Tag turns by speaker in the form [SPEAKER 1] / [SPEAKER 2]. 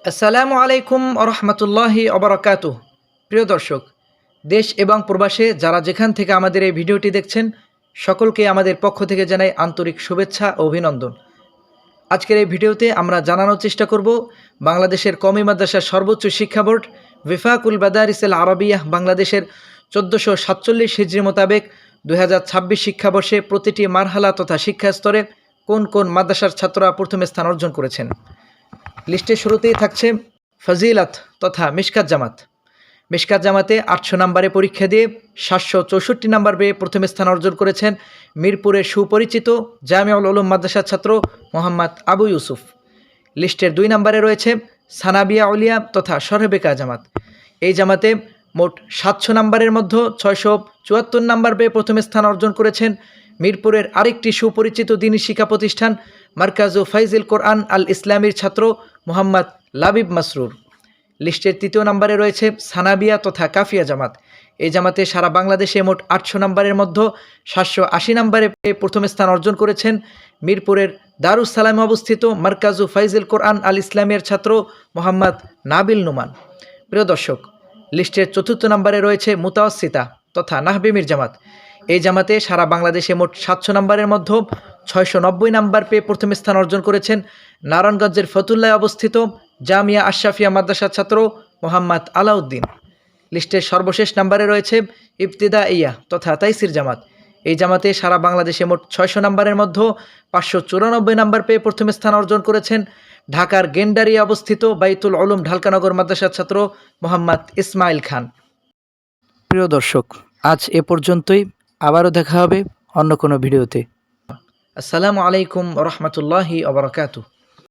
[SPEAKER 1] আসসালামু আলাইকুম রহমতুল্লাহি অবরাকাতুহ। প্রিয় দর্শক, দেশ এবং প্রবাসে যারা যেখান থেকে আমাদের এই ভিডিওটি দেখছেন, সকলকে আমাদের পক্ষ থেকে জানাই আন্তরিক শুভেচ্ছা ও অভিনন্দন। আজকের এই ভিডিওতে আমরা জানানোর চেষ্টা করব বাংলাদেশের কওমি মাদ্রাসার সর্বোচ্চ শিক্ষা বোর্ড ওয়েফাকুল মাদারিস আল আরাবিয়াহ বাংলাদেশের 1447 হিজরি মোতাবেক 2026 শিক্ষাবর্ষে প্রতিটি মারহালা তথা শিক্ষা স্তরে কোন কোন মাদ্রাসার ছাত্ররা প্রথম স্থান অর্জন করেছেন। লিস্টের শুরুতেই থাকছে ফজিলাত তথা মিশকাত জামাত। মিশকাত জামাতে 800 নম্বরে পরীক্ষা দিয়ে 764 নম্বর পেয়ে প্রথম স্থান অর্জন করেছেন মিরপুরের সুপরিচিত জামিউল উলুম মাদ্রাসার ছাত্র মোহাম্মদ আবু ইউসুফ। লিস্টের 2 নম্বরে রয়েছে সানাবিয়া উলিয়া তথা শরহবেকা জামাত। এই জামাতে মোট 700 নম্বরের মধ্যে 674 নম্বর পেয়ে প্রথম স্থান অর্জন করেছেন মিরপুরের আরেকটি সুপরিচিত দ্বীনি শিক্ষা প্রতিষ্ঠান মারকাজু ফাইজিল কোরআন আল ইসলামীর ছাত্র মোহাম্মদ লাবিব মাসরুর। লিস্টের 3 নম্বরে রয়েছে সানাবিয়া তথা কাফিয়া জামাত। এই জামাতে সারা বাংলাদেশে মোট 800 নম্বরের মধ্যে 780 নম্বরে পেয়ে প্রথম স্থান অর্জন করেছেন মিরপুরের দারুস সালামে অবস্থিত মারকাজু ফাইজিল কোরআন আল ইসলামের ছাত্র মোহাম্মদ নাবিল নুমান। প্রিয় দর্শক, লিস্টের 4 নম্বরে রয়েছে মুতাওয়াসিতা তথা নাহবিমির জামাত। এই জামাতে সারা বাংলাদেশে মোট 700 নম্বরের মধ্যে 690 নম্বর পেয়ে প্রথম স্থান অর্জন করেছেন নারায়ণগঞ্জের ফতুল্লায় অবস্থিত জামিয়া আশরাফিয়া মাদ্রাসার ছাত্র মোহাম্মদ আলাউদ্দিন। লিস্টের সর্বশেষ নম্বরে রয়েছে ইবতিদাইয়া তথা তাইসির জামাত। এই জামাতে সারা বাংলাদেশে মোট 600 নম্বরের মধ্যে 594 নম্বর পেয়ে প্রথম স্থান অর্জন করেছেন ঢাকার গেন্ডারিয়া অবস্থিত বাইতুল উলুম ঢালকানগর মাদ্রাসার ছাত্র মোহাম্মদ ইসমাইল খান। প্রিয় দর্শক, আজ এ পর্যন্তই। আবারও দেখা হবে অন্য কোনো ভিডিওতে। আসসালামু আলাইকুম রহমতুল্লাহি ওয়া বারাকাতুহু।